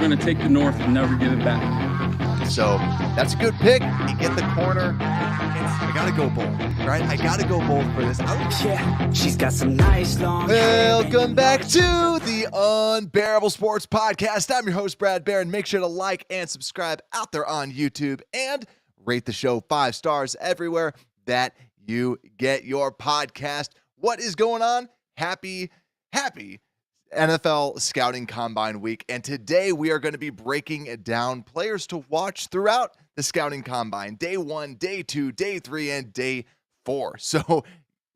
going to take the North and never give it back. So that's a good pick. You get the corner. I got to go bold, right? I got to go bold for this. Yeah, she's got some nice long hair. Welcome back to the Unbearable Sports Podcast. I'm your host, Brad Barron. Make sure to like and subscribe out there on YouTube and rate the show 5 stars everywhere that you get your podcast. What is going on? Happy NFL Scouting Combine Week. And today we are going to be breaking down players to watch throughout the Scouting Combine. Day 1, Day 2, Day 3, and Day 4. So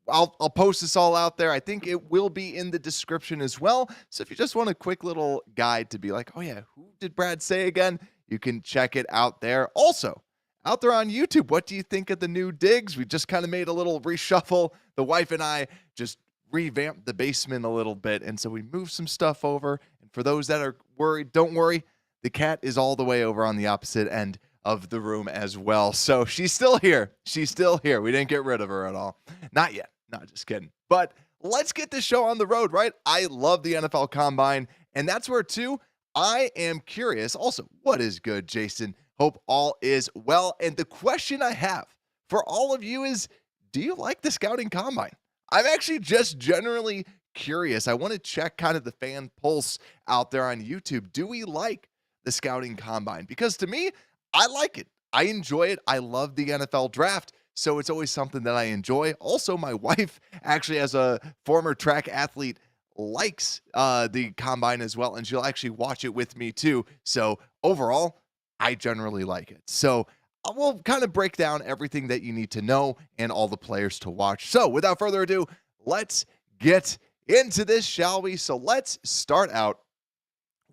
I'll post this all out there. I think it will be in the description as well. So if you just want a quick little guide to be like, oh yeah, who did Brad say again? You can check it out there. Also, out there on YouTube, what do you think of the new digs? We just kind of made a little reshuffle. The wife and I just revamped the basement a little bit, and so we moved some stuff over. And for those that are worried, don't worry. The cat is all the way over on the opposite end of the room as well. So she's still here. She's still here. We didn't get rid of her at all. Not yet. Not just kidding. But let's get this show on the road, right? I love the NFL Combine, and that's where, too, I am curious. Also, what is good, Jason? Hope all is well. And the question I have for all of you is, do you like the Scouting Combine? I'm actually just generally curious. I want to check kind of the fan pulse out there on YouTube. Do we like the Scouting Combine? Because to me, I like it. I enjoy it. I love the NFL draft. So it's always something that I enjoy. Also, my wife, actually, as a former track athlete, likes the Combine as well. And she'll actually watch it with me too. So overall, I generally like it. So we'll kind of break down everything that you need to know and all the players to watch. So without further ado, let's get into this, shall we? So let's start out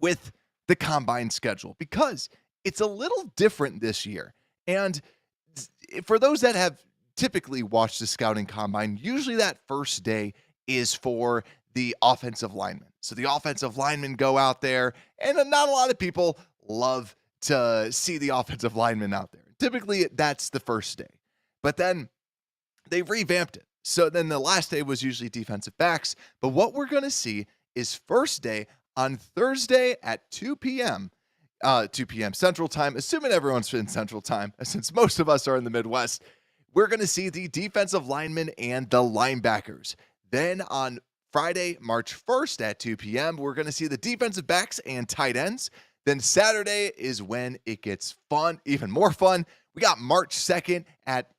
with the Combine schedule because it's a little different this year. And for those that have typically watched the Scouting Combine, usually that first day is for the offensive linemen. So the offensive linemen go out there, and not a lot of people love to see the offensive linemen out there. Typically, that's the first day. But then they revamped it. So then the last day was usually defensive backs. But what we're going to see is first day on Thursday at 2 p.m. Central Time, assuming everyone's in Central Time, since most of us are in the Midwest, we're going to see the defensive linemen and the linebackers. Then on Friday, March 1st at 2 p.m., we're going to see the defensive backs and tight ends. Then Saturday is when it gets fun, even more fun. We got March 2nd at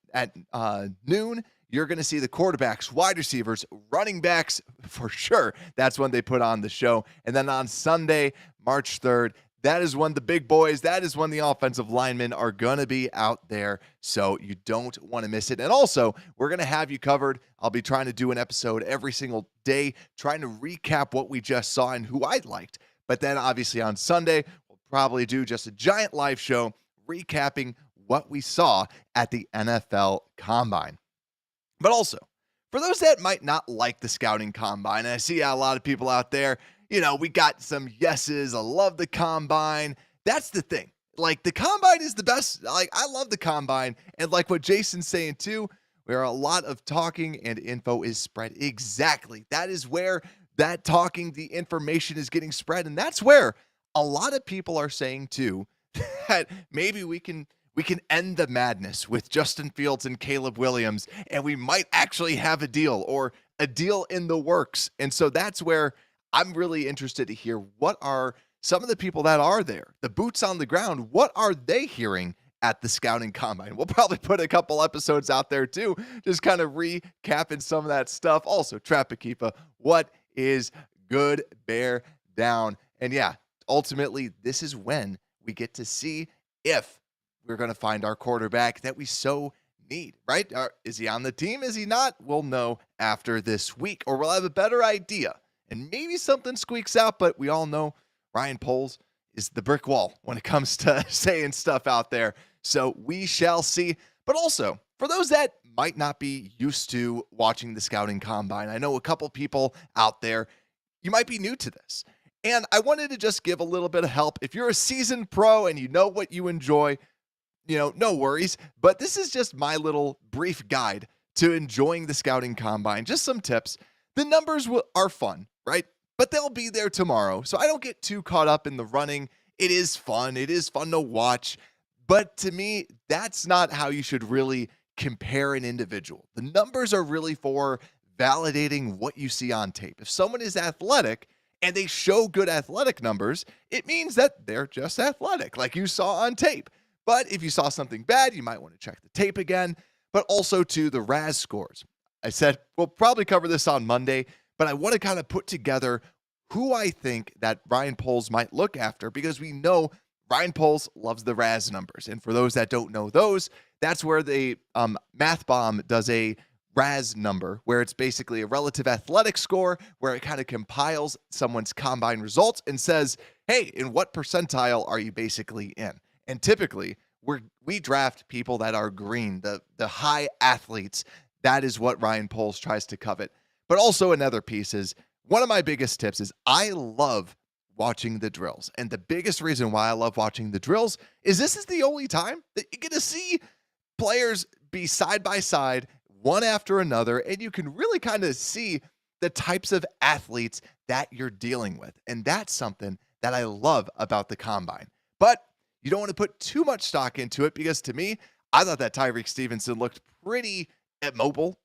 noon. You're going to see the quarterbacks, wide receivers, running backs for sure. That's when they put on the show. And then on Sunday, March 3rd, that is when the big boys, that is when the offensive linemen are going to be out there. So you don't want to miss it. And also, we're going to have you covered. I'll be trying to do an episode every single day, trying to recap what we just saw and who I liked. But then obviously on Sunday, we'll probably do just a giant live show recapping what we saw at the NFL Combine. But also, for those that might not like the Scouting Combine, and I see a lot of people out there, we got some yeses. I love the Combine. That's the thing. Like, the Combine is the best. Like, I love the Combine. And like what Jason's saying too, where a lot of talking and info is spread. Exactly. That is where that talking, the information is getting spread. And that's where a lot of people are saying too, that maybe we can end the madness with Justin Fields and Caleb Williams, and we might actually have a deal or a deal in the works. And so that's where I'm really interested to hear what are some of the people that are there, the boots on the ground, what are they hearing at the Scouting Combine? We'll probably put a couple episodes out there too, just kind of recapping some of that stuff. Also, Trapakipa, what is good? Bear down. And yeah, ultimately, this is when we get to see if we're going to find our quarterback that we so need, right? Is he on the team? Is he not? We'll know after this week, or we'll have a better idea. And maybe something squeaks out, but we all know Ryan Poles is the brick wall when it comes to saying stuff out there. So we shall see. But also, for those that might not be used to watching the Scouting Combine, I know a couple people out there, you might be new to this. And I wanted to just give a little bit of help. If you're a seasoned pro and you know what you enjoy, no worries. But this is just my little brief guide to enjoying the Scouting Combine. Just some tips. The numbers are fun, right? But they'll be there tomorrow. So I don't get too caught up in the running. It is fun. It is fun to watch. But to me, that's not how you should really compare an individual. The numbers are really for validating what you see on tape. If someone is athletic and they show good athletic numbers, it means that they're just athletic, like you saw on tape. But if you saw something bad, you might want to check the tape again. But also to the RAS scores. I said we'll probably cover this on Monday, but I want to kind of put together who I think that Ryan Poles might look after, because we know Ryan Poles loves the RAS numbers. And for those that don't know those, that's where the Math Bomb does a RAS number, where it's basically a relative athletic score, where it kind of compiles someone's combine results and says, hey, in what percentile are you basically in? And typically, we draft people that are green, the high athletes. That is what Ryan Poles tries to covet. But also another piece is, one of my biggest tips is I love watching the drills. And the biggest reason why I love watching the drills is this is the only time that you get to see players be side by side, one after another, and you can really kind of see the types of athletes that you're dealing with. And that's something that I love about the combine. But you don't want to put too much stock into it, because to me, I thought that Tyreek Stevenson looked pretty immobile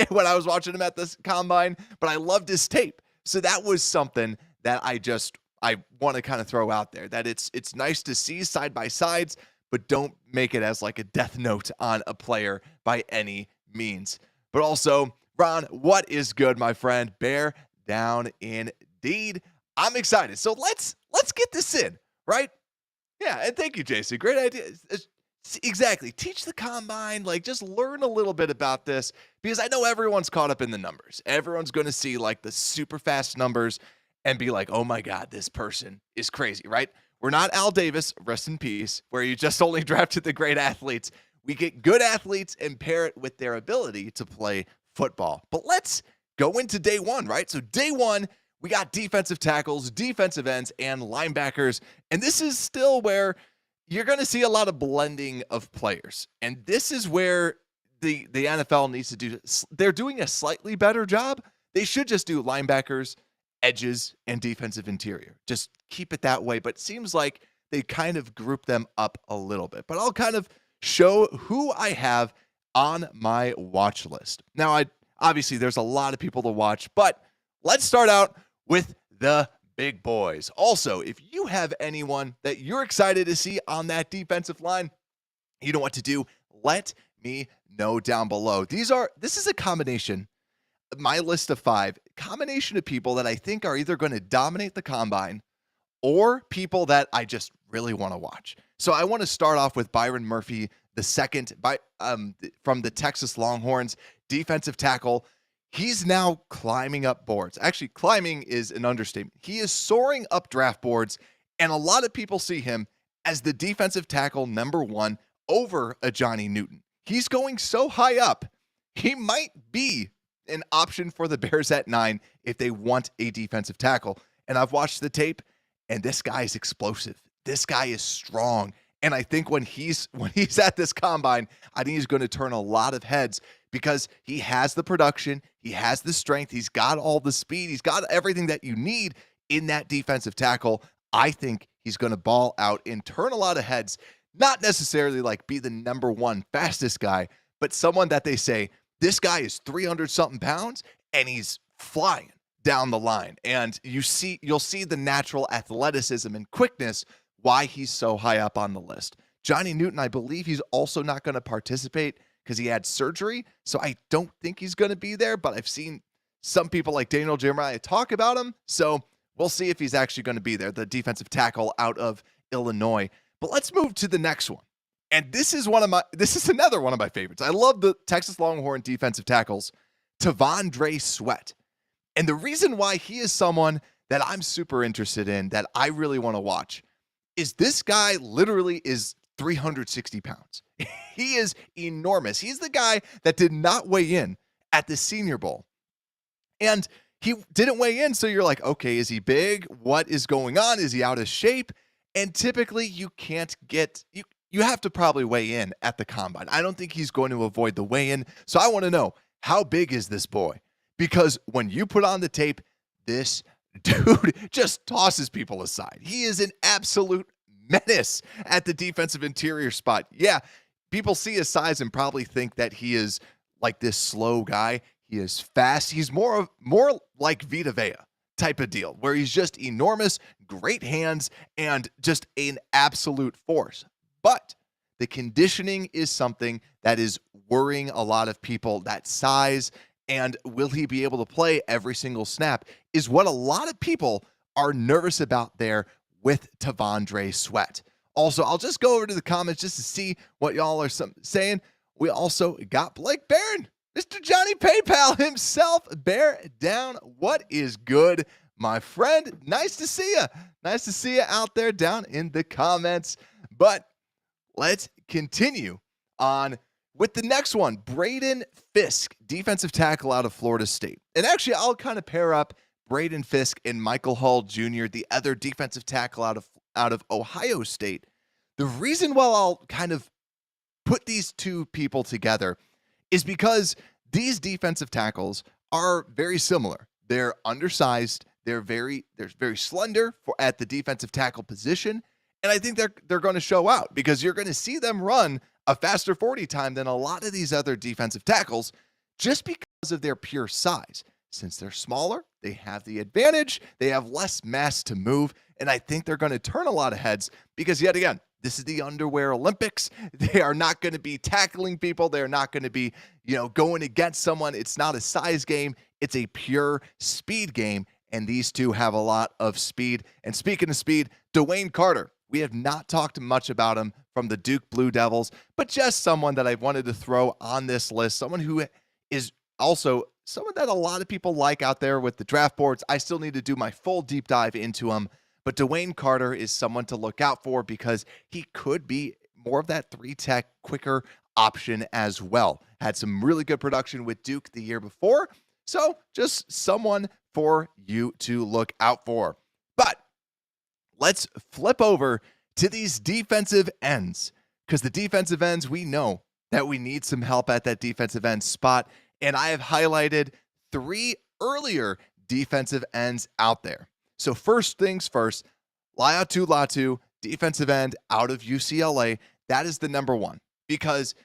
when I was watching him at this combine, but I loved his tape. So that was something that I want to kind of throw out there, that it's nice to see side by sides, but don't make it as like a death note on a player by any means. But also, Ron, what is good, my friend? Bear down indeed. I'm excited. So let's get this in, right? Yeah, and thank you, Jason. Great idea. Exactly. Teach the combine, like just learn a little bit about this, because I know everyone's caught up in the numbers. Everyone's going to see like the super fast numbers and be like, oh my God, this person is crazy, right? We're not Al Davis, rest in peace, where you just only drafted the great athletes. We get good athletes and pair it with their ability to play football. But let's go into day one, right? So day one, we got defensive tackles, defensive ends, and linebackers. And this is still where you're going to see a lot of blending of players. And this is where the NFL needs to do. They're doing a slightly better job. They should just do linebackers, edges, and defensive interior. Just keep it that way. But it seems like they kind of group them up a little bit. But I'll kind of show who I have on my watch list. Now, obviously, there's a lot of people to watch, but let's start out with the big boys. Also, if you have anyone that you're excited to see on that defensive line, you know what to do. Let me know down below. This is a combination, my list of 5, combination of people that I think are either going to dominate the combine or people that I just really want to watch. So I want to start off with Byron Murphy, the second from the Texas Longhorns, defensive tackle. He's now climbing up boards. Actually, climbing is an understatement. He is soaring up draft boards, and a lot of people see him as the defensive tackle number 1 over a Johnny Newton. He's going so high up, he might be an option for the Bears at 9 if they want a defensive tackle. And I've watched the tape, and this guy is explosive. This guy is strong. And I think when he's at this combine, I think he's going to turn a lot of heads, because he has the production, he has the strength, he's got all the speed, he's got everything that you need in that defensive tackle. I think he's going to ball out and turn a lot of heads, not necessarily like be the number 1 fastest guy, but someone that they say, this guy is 300-something pounds and he's flying down the line. And you'll see the natural athleticism and quickness why he's so high up on the list. Johnny Newton, I believe he's also not going to participate because he had surgery, so I don't think he's going to be there, but I've seen some people like Daniel Jeremiah talk about him, so we'll see if he's actually going to be there, the defensive tackle out of Illinois. But let's move to the next one. And this is another one of my favorites. I love the Texas Longhorn defensive tackles, T'Vondre Sweat. And the reason why he is someone that I'm super interested in, that I really want to watch, is this guy literally is 360 pounds. He is enormous. He's the guy that did not weigh in at the Senior Bowl. And he didn't weigh in, so you're like, okay, is he big? What is going on? Is he out of shape? And typically you can't get, you have to probably weigh in at the combine. I don't think he's going to avoid the weigh-in. So I want to know, how big is this boy? Because when you put on the tape, this dude just tosses people aside. He is an absolute menace at the defensive interior spot. Yeah, people see his size and probably think that he is like this slow guy. He is fast. He's more like Vita Vea type of deal, where he's just enormous, great hands, and just an absolute force. But the conditioning is something that is worrying a lot of people. That size and will he be able to play every single snap is what a lot of people are nervous about there with T'Vondre Sweat. Also, I'll just go over to the comments just to see what y'all are saying. We also got Blake Barron, Mr. Johnny PayPal himself. Bear down. What is good, my friend? Nice to see you. Nice to see you out there down in the comments. But let's continue on with the next one. Braden Fiske, defensive tackle out of Florida State. And actually, I'll kind of pair up Braden Fiske and Michael Hall Jr., the other defensive tackle out of Ohio State. The reason why I'll kind of put these two people together is because these defensive tackles are very similar. They're undersized. They're very slender at the defensive tackle position. And I think they're going to show out because you're going to see them run a faster 40 time than a lot of these other defensive tackles just because of their pure size. Since they're smaller, they have the advantage. They have less mass to move. And I think they're going to turn a lot of heads because, yet again, this is the underwear Olympics. They are not going to be tackling people. They're not going to be, going against someone. It's not a size game. It's a pure speed game. And these two have a lot of speed. And speaking of speed, Dwayne Carter. We have not talked much about him from the Duke Blue Devils, but just someone that I wanted to throw on this list. Someone who is also someone that a lot of people like out there with the draft boards. I still need to do my full deep dive into him. But Dwayne Carter is someone to look out for because he could be more of that 3-tech, quicker option as well. Had some really good production with Duke the year before. So just someone for you to look out for. But let's flip over to these defensive ends because the defensive ends, we know that we need some help at that defensive end spot. And I have highlighted 3 earlier defensive ends out there. So first things first, Latu, defensive end out of UCLA. That is the number one because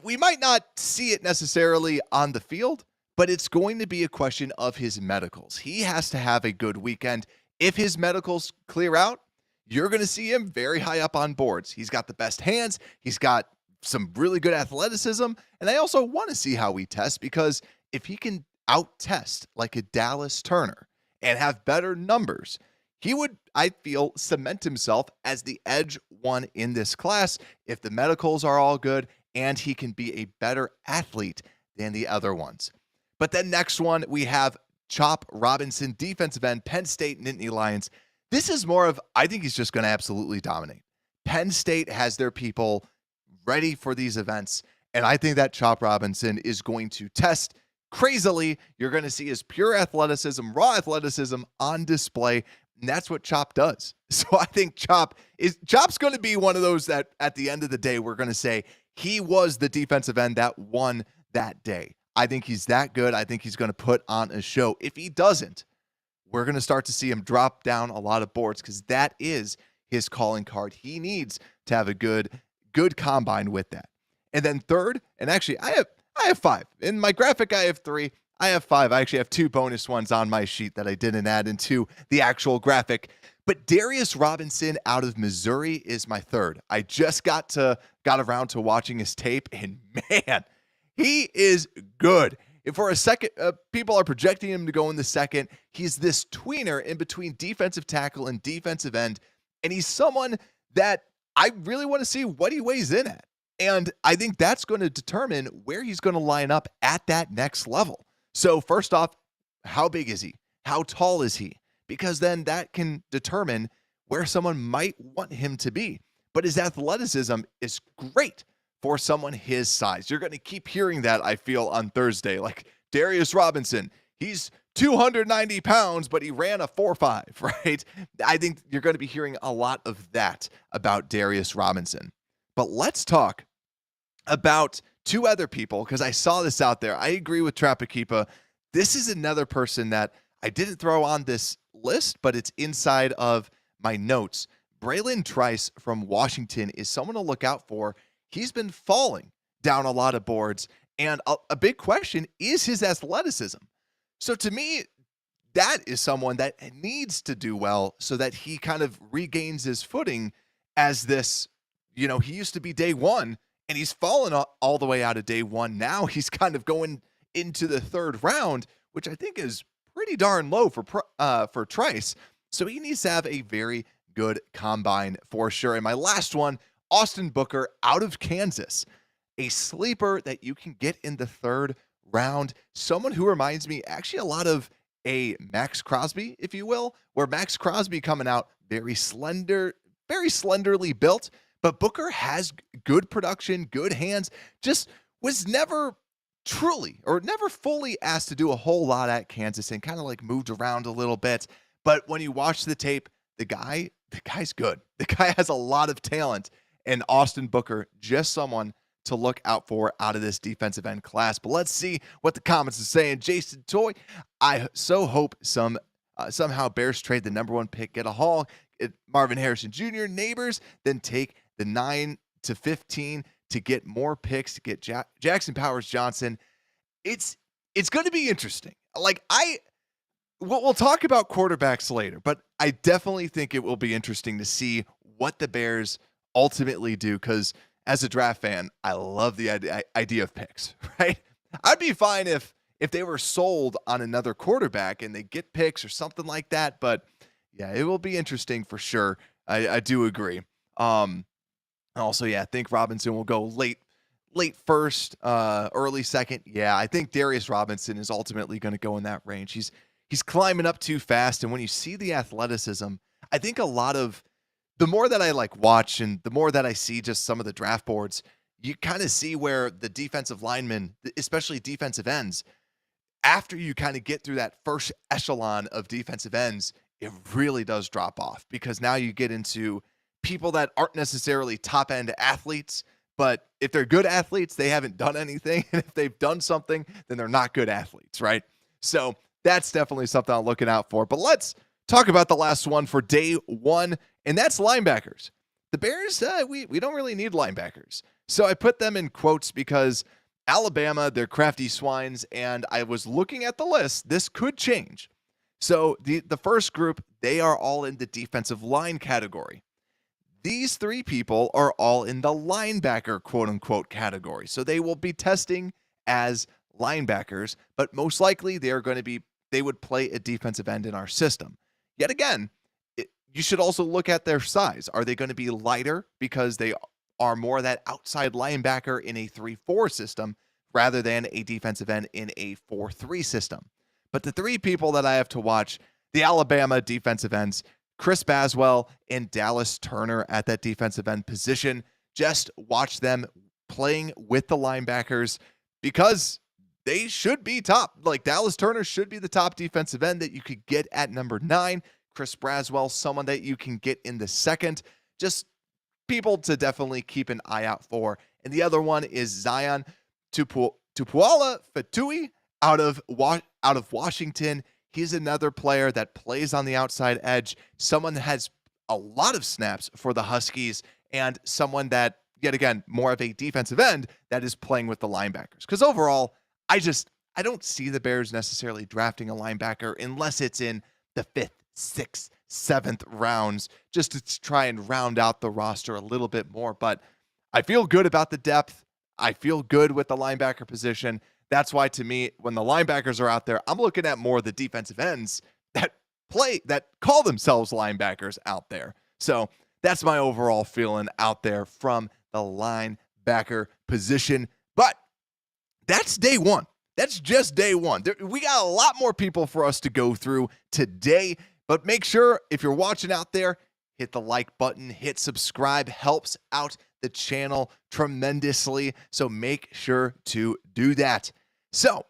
we might not see it necessarily on the field, but it's going to be a question of his medicals. He has to have a good weekend. If his medicals clear out, you're going to see him very high up on boards. He's got the best hands. He's got some really good athleticism. And I also want to see how he tests because if he can out-test like a Dallas Turner and have better numbers, he would, I feel, cement himself as the edge one in this class if the medicals are all good and he can be a better athlete than the other ones. But then next one, we have Chop Robinson, defensive end, Penn State Nittany Lions. This is more of, I think he's just going to absolutely dominate. Penn State has their people ready for these events, and I think that Chop Robinson is going to test crazily. You're going to see his pure athleticism, raw athleticism on display, and that's what Chop does. So I think Chop's going to be one of those that at the end of the day, we're going to say he was the defensive end that won that day. I think he's that good. I think he's going to put on a show. If he doesn't, we're going to start to see him drop down a lot of boards because that is his calling card. He needs to have a good combine with that. And then third, and actually I have 5. In my graphic, I have 3. I have 5. I actually have 2 bonus ones on my sheet that I didn't add into the actual graphic. But Darius Robinson out of Missouri is my third. I just got around to watching his tape, and man, he is good. If for a second, people are projecting him to go in the second. He's this tweener in between defensive tackle and defensive end, and he's someone that I really want to see what he weighs in at. And I think that's going to determine where he's going to line up at that next level. So first off, how big is he? How tall is he? Because then that can determine where someone might want him to be. But his athleticism is great for someone his size. You're going to keep hearing that, I feel, on Thursday. Like Darius Robinson, he's 290 pounds, but he ran a 4.5, right? I think you're going to be hearing a lot of that about Darius Robinson. But let's talk about 2 other people, because I saw this out there. I agree with Trapakipa. This is another person that I didn't throw on this list, but it's inside of my notes. Braylon Trice from Washington is someone to look out for. He's been falling down a lot of boards, and a big question is his athleticism. So to me, that is someone that needs to do well so that he kind of regains his footing as this, he used to be day one, and he's fallen all the way out of day one. Now he's kind of going into the third round, which I think is pretty darn low for Trice. So he needs to have a very good combine for sure. And my last one, Austin Booker out of Kansas, a sleeper that you can get in the third round. Someone who reminds me actually a lot of a Max Crosby, if you will, where Max Crosby coming out very slender, very slenderly built, but Booker has good production, good hands, just was never fully asked to do a whole lot at Kansas and kind of like moved around a little bit. But when you watch the tape, the guy's good. The guy has a lot of talent, and Austin Booker, just someone to look out for out of this defensive end class. But let's see what the comments are saying. Jason Toy, I so hope somehow Bears trade the number 1 pick, get a haul, Marvin Harrison Jr., Nabers, then take the 9 to 15 to get more picks, to get Jackson Powers Johnson. It's going to be interesting. We'll talk about quarterbacks later, but I definitely think it will be interesting to see what the Bears ultimately do, because as a draft fan, I love the idea of picks, right? I'd be fine if they were sold on another quarterback and they get picks or something like that, but yeah, it will be interesting for sure. I do agree. Also, yeah, I think Robinson will go late first, early second. Yeah, I think Darius Robinson is ultimately going to go in that range. He's climbing up too fast, and when you see the athleticism, I think a lot of the more that I watch and the more that I see just some of the draft boards, you kind of see where the defensive linemen, especially defensive ends, after you kind of get through that first echelon of defensive ends, it really does drop off, because now you get into people that aren't necessarily top-end athletes, but if they're good athletes, they haven't done anything. And if they've done something, then they're not good athletes, right? So that's definitely something I'm looking out for. But let's talk about the last one for day one, and that's linebackers. The Bears, we don't really need linebackers. So I put them in quotes because Alabama, they're crafty swines, and I was looking at the list. This could change. So the first group, they are all in the defensive line category. These 3 people are all in the linebacker, quote-unquote, category. So they will be testing as linebackers, but most likely they would play a defensive end in our system. Yet again, you should also look at their size. Are they going to be lighter because they are more that outside linebacker in a 3-4 system rather than a defensive end in a 4-3 system? But the 3 people that I have to watch, the Alabama defensive ends, Chris Braswell and Dallas Turner at that defensive end position. Just watch them playing with the linebackers because they should be top. Dallas Turner should be the top defensive end that you could get at number 9. Chris Braswell, someone that you can get in the second. Just people to definitely keep an eye out for. And the other one is Zion Tupuola-Fetui out of Washington. He's another player that plays on the outside edge, someone that has a lot of snaps for the Huskies, and someone that, yet again, more of a defensive end that is playing with the linebackers. Because overall, I don't see the Bears necessarily drafting a linebacker unless it's in the 5th, 6th, 7th rounds, just to try and round out the roster a little bit more. But I feel good about the depth. I feel good with the linebacker position. That's why, to me, when the linebackers are out there, I'm looking at more of the defensive ends that call themselves linebackers out there. So that's my overall feeling out there from the linebacker position. But that's day one. That's just day one. We got a lot more people for us to go through today, but make sure if you're watching out there, hit the like button, hit subscribe, helps out the channel tremendously. So make sure to do that. So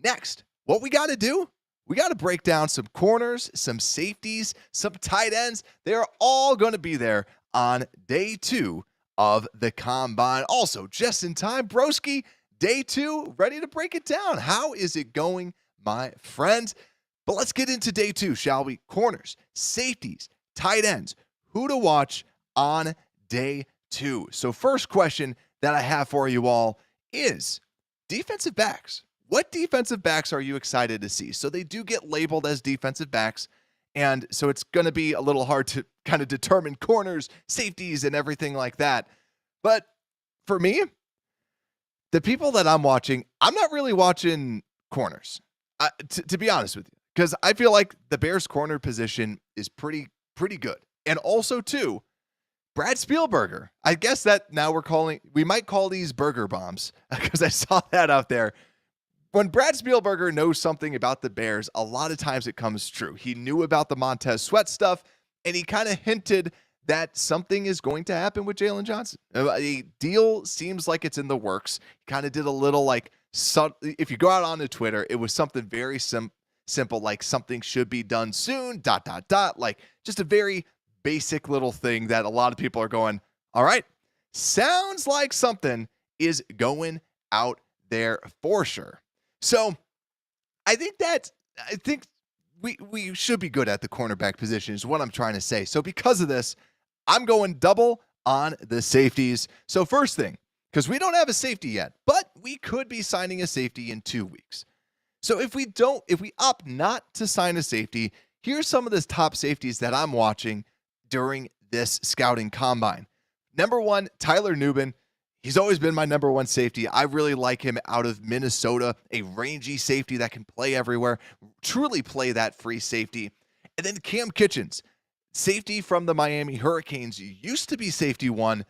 next, what we got to do, we got to break down some corners, some safeties, some tight ends. They're all going to be there on day 2 of the Combine. Also, just in time, broski, day 2, ready to break it down. How is it going, my friends? But let's get into day 2, shall we? Corners, safeties, tight ends. who to watch on day 2. So first question that I have for you all is defensive backs. What defensive backs are you excited to see? So they do get labeled as defensive backs, and so it's going to be a little hard to kind of determine corners, safeties, and everything like that. But for me, the people that I'm watching, I'm not really watching corners, to be honest with you, because I feel like the Bears corner position is pretty good. And also, too, Brad Spielberger. I guess that now we might call these burger bombs because I saw that out there. When Brad Spielberger knows something about the Bears, a lot of times it comes true. He knew about the Montez Sweat stuff, and he kind of hinted that something is going to happen with Jalen Johnson. A deal seems like it's in the works. He kind of did a little if you go out onto Twitter, it was something very simple, like something should be done soon, ... Like just a very basic little thing that a lot of people are going, all right, sounds like something is going out there for sure. So I think we should be good at the cornerback position is what I'm trying to say. So because of this, I'm going double on the safeties. So first thing, because we don't have a safety yet, but we could be signing a safety in 2 weeks. So if we opt not to sign a safety, here's some of the top safeties that I'm watching during this scouting combine. Number 1, Tyler Nubin. He's always been my number 1 safety. I really like him out of Minnesota, a rangy safety that can play everywhere, truly play that free safety. And then Cam Kinchens, safety from the Miami Hurricanes, used to be safety 1,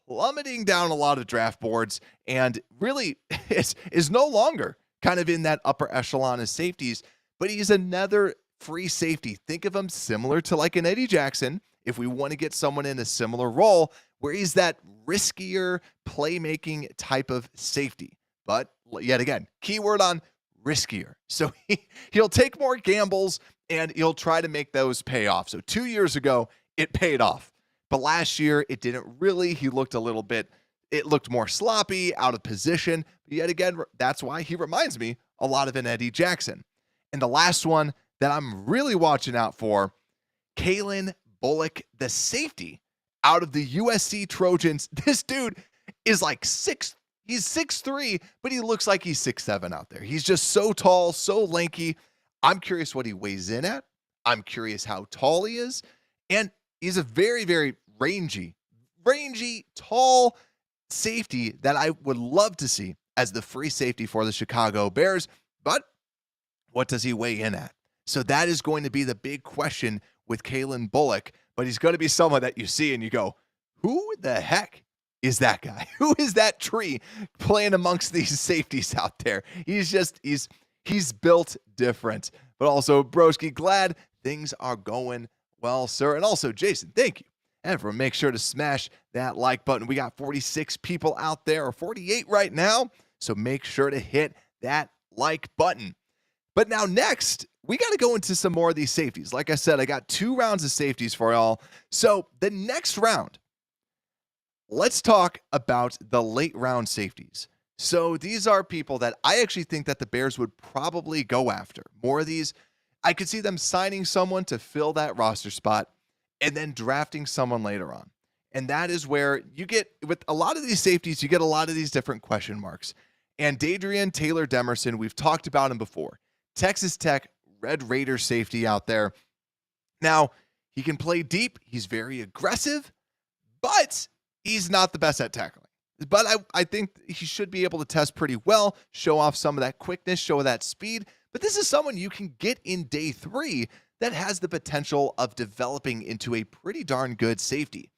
plummeting down a lot of draft boards, and really is no longer kind of in that upper echelon of safeties, but he's another free safety. Think of him similar to like an Eddie Jackson, if we want to get someone in a similar role, where he's that riskier playmaking type of safety. But yet again, keyword on riskier. So he'll take more gambles and he'll try to make those pay off. So 2 years ago, it paid off. But last year, it didn't really. He looked it looked more sloppy, out of position. But yet again, that's why he reminds me a lot of an Eddie Jackson. And the last one that I'm really watching out for, Calen Bullock, the safety out of the USC Trojans. This dude is like he's 6'3", but he looks like he's 6'7" out there. He's just so tall, so lanky. I'm curious what he weighs in at. I'm curious how tall he is. And he's a very, very rangy, tall safety that I would love to see as the free safety for the Chicago Bears. But what does he weigh in at? So that is going to be the big question with Calen Bullock, but he's going to be someone that you see and you go, who the heck is that guy? Who is that tree playing amongst these safeties out there? He's built different. But also, Broski, glad things are going well, sir. And also, Jason, thank you. And everyone, make sure to smash that like button. We got 46 people out there, or 48 right now. So make sure to hit that like button. But now next, we got to go into some more of these safeties. Like I said, I got 2 rounds of safeties for y'all. So the next round, let's talk about the late round safeties. So these are people that I actually think that the Bears would probably go after. More of these, I could see them signing someone to fill that roster spot and then drafting someone later on. And that is where you get, with a lot of these safeties, you get a lot of these different question marks. And Dadrion Taylor-Demerson, we've talked about him before. Texas Tech, Red Raider safety out there. Now, he can play deep. He's very aggressive, but he's not the best at tackling. But I think he should be able to test pretty well, show off some of that quickness, show that speed. But this is someone you can get in day 3 that has the potential of developing into a pretty darn good safety.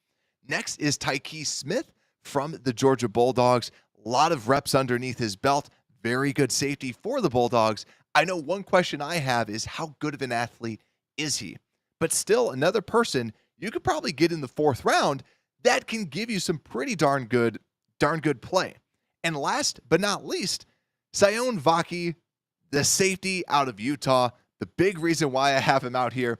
Next is Tyke Smith from the Georgia Bulldogs. A lot of reps underneath his belt. Very good safety for the Bulldogs. I know one question I have is how good of an athlete is he? But still, another person you could probably get in the 4th round that can give you some pretty darn good play. And last but not least, Sione Vaki, the safety out of Utah. The big reason why I have him out here,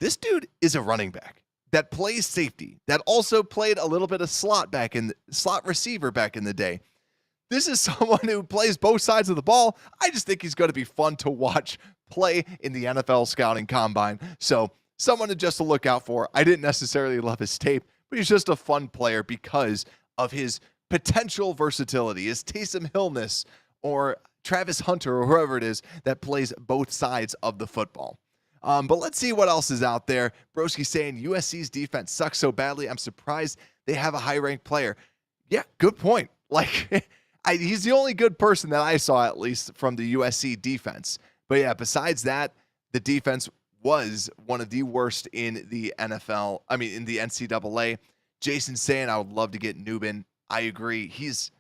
this dude is a running back that plays safety, that also played a little bit of slot receiver back in the day. This is someone who plays both sides of the ball. I just think he's going to be fun to watch play in the NFL scouting combine. So someone to look out for. I didn't necessarily love his tape, but he's just a fun player because of his potential versatility, his Taysom Hill-ness, or Travis Hunter, or whoever it is that plays both sides of the football. But let's see what else is out there. Broski saying USC's defense sucks so badly, I'm surprised they have a high-ranked player. Yeah, good point. Like, he's the only good person that I saw, at least, from the USC defense. But yeah, besides that, the defense was one of the worst in the NFL. I mean, in the NCAA. Jason saying, I would love to get Nubin. I agree. He's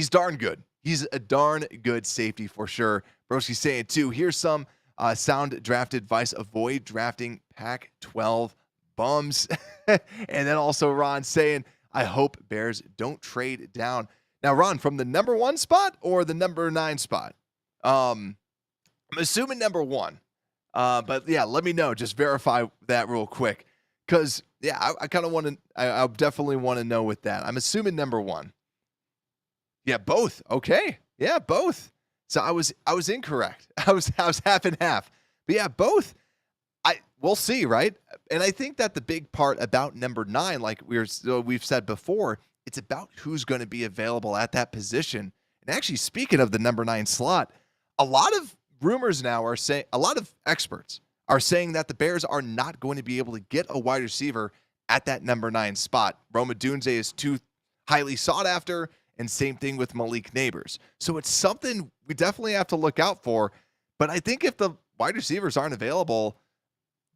darn good. He's a darn good safety for sure. Broski saying, too, here's some sound draft advice. Avoid drafting Pac-12 bums. And then also Ron saying, I hope Bears don't trade down. Now, Ron, from the number 1 spot or the number 9 spot? I'm assuming number 1. But yeah, let me know. Just verify that real quick. Because, yeah, I kind of want to, I definitely want to know with that. I'm assuming number 1. Yeah, both. Okay. Yeah, both. So I was incorrect. I was half and half. But yeah, both. We'll see, right? And I think that the big part about number 9, like we've said before, it's about who's going to be available at that position. And actually, speaking of the number 9 slot, a lot of rumors now are saying, a lot of experts are saying that the Bears are not going to be able to get a wide receiver at that number 9 spot. Rome Odunze is too highly sought after, and same thing with Malik Nabers. So it's something we definitely have to look out for. But I think if the wide receivers aren't available,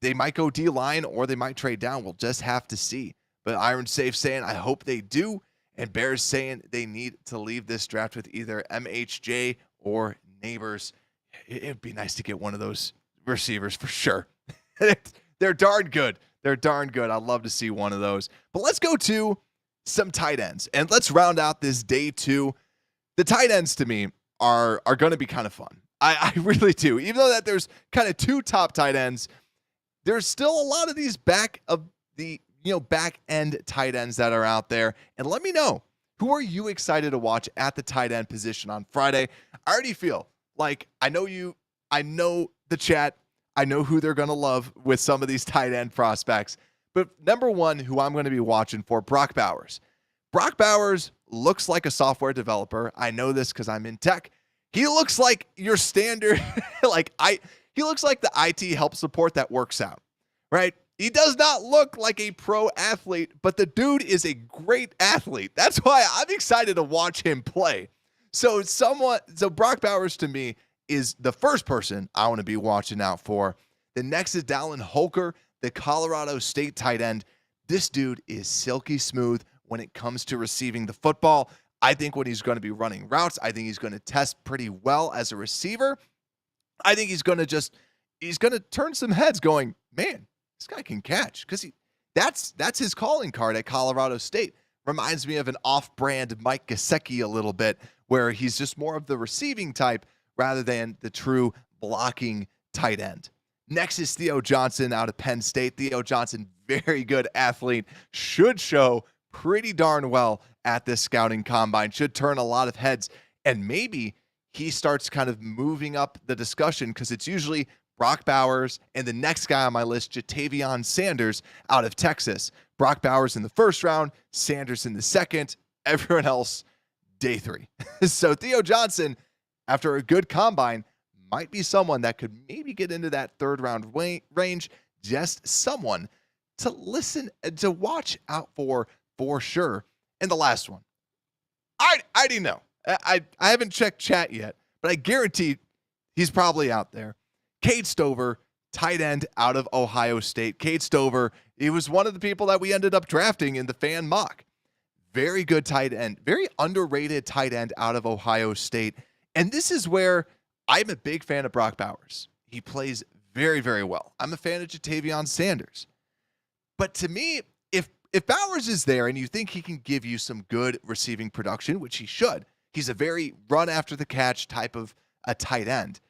they might go D-line or they might trade down. We'll just have to see. But Iron Safe saying, I hope they do. And Bears saying they need to leave this draft with either MHJ or Nabers. It'd be nice to get one of those receivers for sure. They're darn good. They're darn good. I'd love to see one of those. But let's go to some tight ends. And let's round out this day 2. The tight ends to me are going to be kind of fun. I really do. Even though that there's kind of 2 top tight ends, there's still a lot of these back end tight ends that are out there. And let me know, who are you excited to watch at the tight end position on Friday? I already feel like I know the chat. I know who they're going to love with some of these tight end prospects. But number 1, who I'm going to be watching for, Brock Bowers. Brock Bowers looks like a software developer. I know this because I'm in tech. He looks like your standard, he looks like the IT help support that works out, right? He does not look like a pro athlete, but the dude is a great athlete. That's why I'm excited to watch him play. So Brock Bowers to me is the first person I want to be watching out for. The next is Dallin Holker, the Colorado State tight end. This dude is silky smooth when it comes to receiving the football. I think when he's going to be running routes, I think he's going to test pretty well as a receiver. I think he's going to turn some heads going, man, this guy can catch, because that's his calling card at Colorado State. Reminds me of an off-brand Mike Gesicki a little bit, where he's just more of the receiving type rather than the true blocking tight end. Next is Theo Johnson out of Penn State. Theo Johnson, very good athlete, should show pretty darn well at this scouting combine, should turn a lot of heads, and maybe he starts kind of moving up the discussion, because it's usually Brock Bowers and the next guy on my list, Jatavion Sanders out of Texas. Brock Bowers in the first round, Sanders in the second, everyone else day 3. So Theo Johnson, after a good combine, might be someone that could maybe get into that 3rd round range. Just someone to listen and to watch out for sure. And the last one, I already know. I haven't checked chat yet, but I guarantee he's probably out there. Cade Stover, tight end out of Ohio State. Cade Stover, he was one of the people that we ended up drafting in the fan mock. Very good tight end, very underrated tight end out of Ohio State. And this is where I'm a big fan of Brock Bowers. He plays very, very well. I'm a fan of Jatavion Sanders. But to me, if Bowers is there and you think he can give you some good receiving production, which he should, he's a very run after the catch type of a tight end.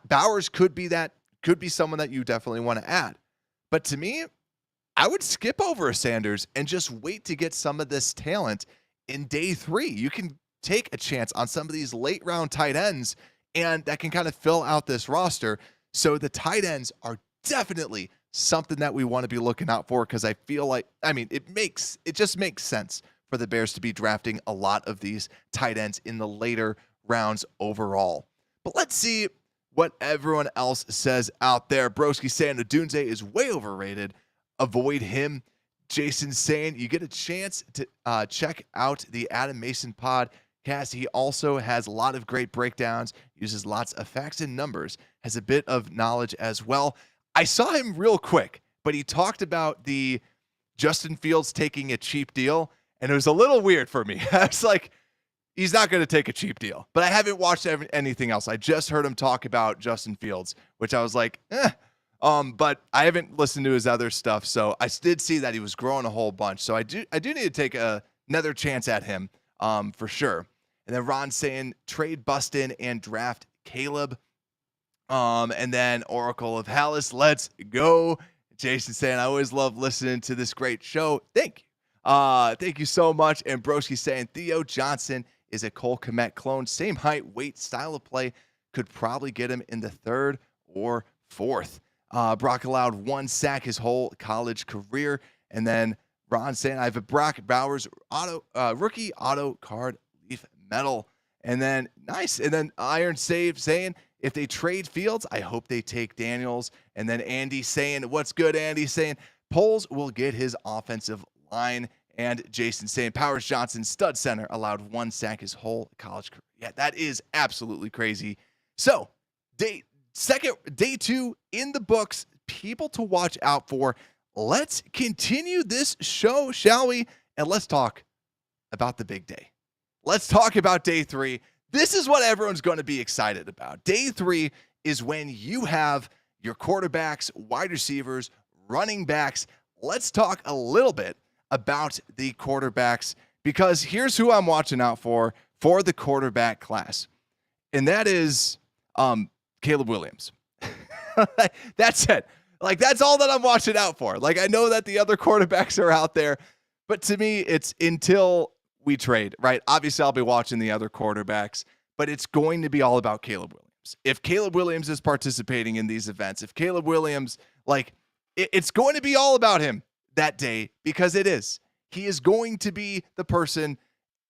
Bowers could be someone that you definitely want to add. But to me, I would skip over a Sanders and just wait to get some of this talent in day 3. You can take a chance on some of these late round tight ends, and that can kind of fill out this roster. So the tight ends are definitely something that we want to be looking out for, because I feel like, it just makes sense for the Bears to be drafting a lot of these tight ends in the later rounds overall. But let's see what everyone else says out there. Broski saying Odunze is way overrated. Avoid him. Jason saying you get a chance to check out the Adam Mason podcast. He also has a lot of great breakdowns, uses lots of facts and numbers, has a bit of knowledge as well. I saw him real quick, but he talked about the Justin Fields taking a cheap deal, and it was a little weird for me. I was like, he's not going to take a cheap deal. But I haven't watched anything else. I just heard him talk about Justin Fields, which I was like, but I haven't listened to his other stuff. So I did see that he was growing a whole bunch. So I do need to take another chance at him for sure. And then Ron saying trade Bustin and draft Caleb. And then Oracle of Hallis, let's go. Jason saying, I always love listening to this great show. Thank you. Thank you so much. And Broski saying Theo Johnson is a Cole Kmet clone. Same height, weight, style of play. Could probably get him in the 3rd or 4th. Brock allowed 1 sack his whole college career. And then Ron saying, I have a Brock Bowers rookie auto card leaf metal. And then nice. And then Iron Save saying, if they trade Fields, I hope they take Daniels. And then Andy saying, what's good, Andy? Saying, Poles will get his offensive line. And Jason saying, Powers Johnson, stud center, allowed 1 sack his whole college career. Yeah, that is absolutely crazy. So, day 2 in the books, people to watch out for. Let's continue this show, shall we? And let's talk about the big day. Let's talk about day 3. This is what everyone's going to be excited about. Day 3 is when you have your quarterbacks, wide receivers, running backs. Let's talk a little bit about the quarterbacks, because here's who I'm watching out for the quarterback class. And that is Caleb Williams. That's it. Like, that's all that I'm watching out for. Like, I know that the other quarterbacks are out there, but to me, it's until we trade, right? Obviously, I'll be watching the other quarterbacks, but it's going to be all about Caleb Williams. If Caleb Williams is participating in these events, if Caleb Williams, it's going to be all about him that day, because it is. He is going to be the person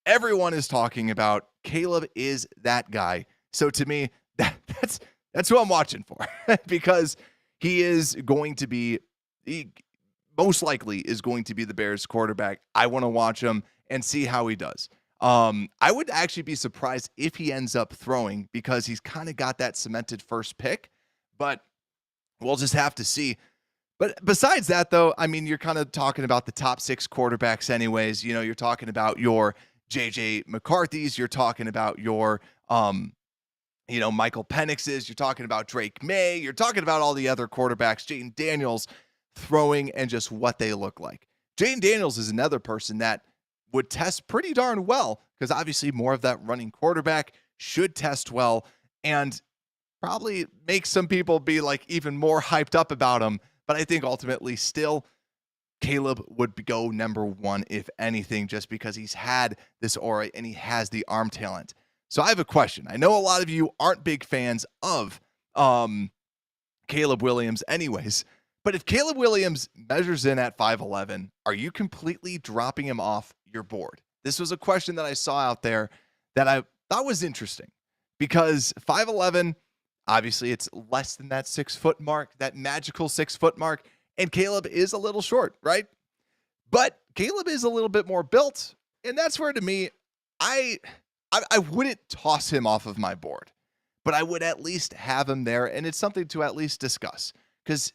everyone is talking about. Caleb is that guy. So to me, that's who I'm watching for, because he is going to be, most likely is going to be the Bears quarterback. I want to watch him and see how he does. I would actually be surprised if he ends up throwing, because he's kind of got that cemented first pick, but we'll just have to see. But besides that, though, I mean, you're kind of talking about the top 6 quarterbacks anyways. You know, you're talking about your J.J. McCarthy's, you're talking about your, Michael Penix's, you're talking about Drake May, you're talking about all the other quarterbacks, Jaden Daniels throwing, and just what they look like. Jaden Daniels is another person that would test pretty darn well, because obviously more of that running quarterback should test well and probably make some people be like even more hyped up about him. But I think ultimately still Caleb would go number 1, if anything, just because he's had this aura and he has the arm talent. So I have a question. I know a lot of you aren't big fans of Caleb Williams anyways, but if Caleb Williams measures in at 5'11", are you completely dropping him off your board? This was a question that I saw out there that I thought was interesting, because 5'11", obviously it's less than that 6 foot mark, that magical 6 foot mark, and Caleb is a little short, right? But Caleb is a little bit more built, and that's where, to me, I wouldn't toss him off of my board, but I would at least have him there, and it's something to at least discuss, because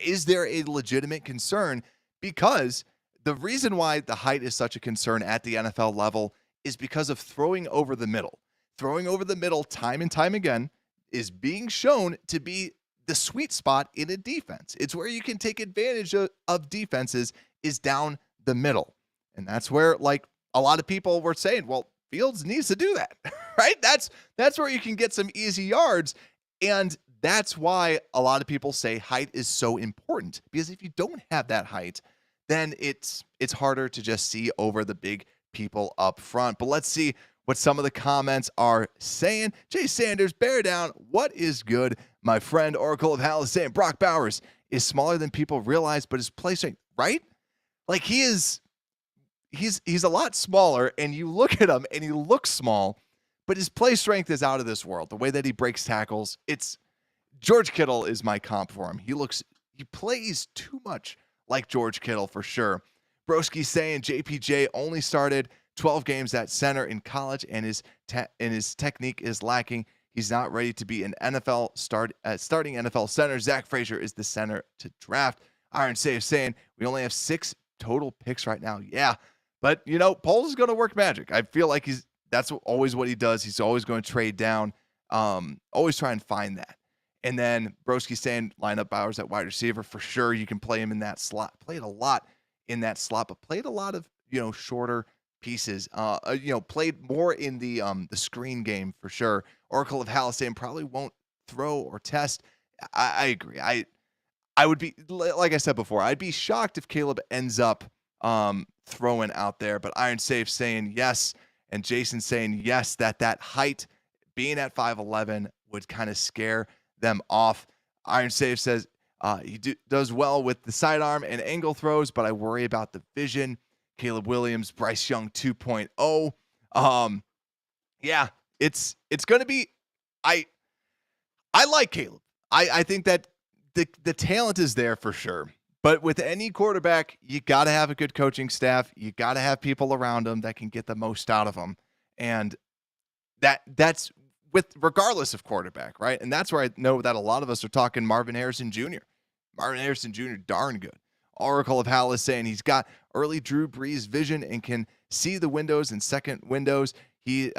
is there a legitimate concern? Because the reason why the height is such a concern at the NFL level is because of throwing over the middle. Throwing over the middle time and time again is being shown to be the sweet spot in a defense. It's where you can take advantage of defenses, is down the middle. And that's where, like, a lot of people were saying, well, Fields needs to do that, right? That's where you can get some easy yards. And that's why a lot of people say height is so important, because if you don't have that height, then it's harder to just see over the big people up front. But let's see what some of the comments are saying. Jay Sanders, bear down. What is good? My friend Oracle of Hallis saying Brock Bowers is smaller than people realize, but his play strength, right? Like he's a lot smaller, and you look at him and he looks small, but his play strength is out of this world. The way that he breaks tackles, George Kittle is my comp for him. He plays too much like George Kittle for sure. Broski saying JPJ only started 12 games at center in college, and his technique is lacking. He's not ready to be an starting NFL center. Zach Frazier is the center to draft. Iron Safe saying we only have 6 total picks right now. Yeah, but Poles is going to work magic. I feel like that's always what he does. He's always going to trade down. Always try and find that. And then Broski saying line up Bowers at wide receiver for sure. You can play him in that slot. Played a lot in that slot, but played a lot of shorter pieces. Played more in the screen game for sure. Oracle of Halisane probably won't throw or test. I agree. I would be, like I said before, I'd be shocked if Caleb ends up throwing out there. But Iron Safe saying yes, and Jason saying yes, that height being at 5'11" would kind of scare them off. Iron Safe says he does well with the sidearm and angle throws, but I worry about the vision. Caleb Williams, Bryce Young 2.0. Yeah, it's going to be, I like Caleb. I think that the talent is there for sure. But with any quarterback, you got to have a good coaching staff. You got to have people around them that can get the most out of them. And that's regardless of quarterback, right? And that's where I know that a lot of us are talking Marvin Harrison Jr. Marvin Harrison Jr., darn good. Oracle of Hal is saying he's got early Drew Brees vision and can see the windows and second windows. He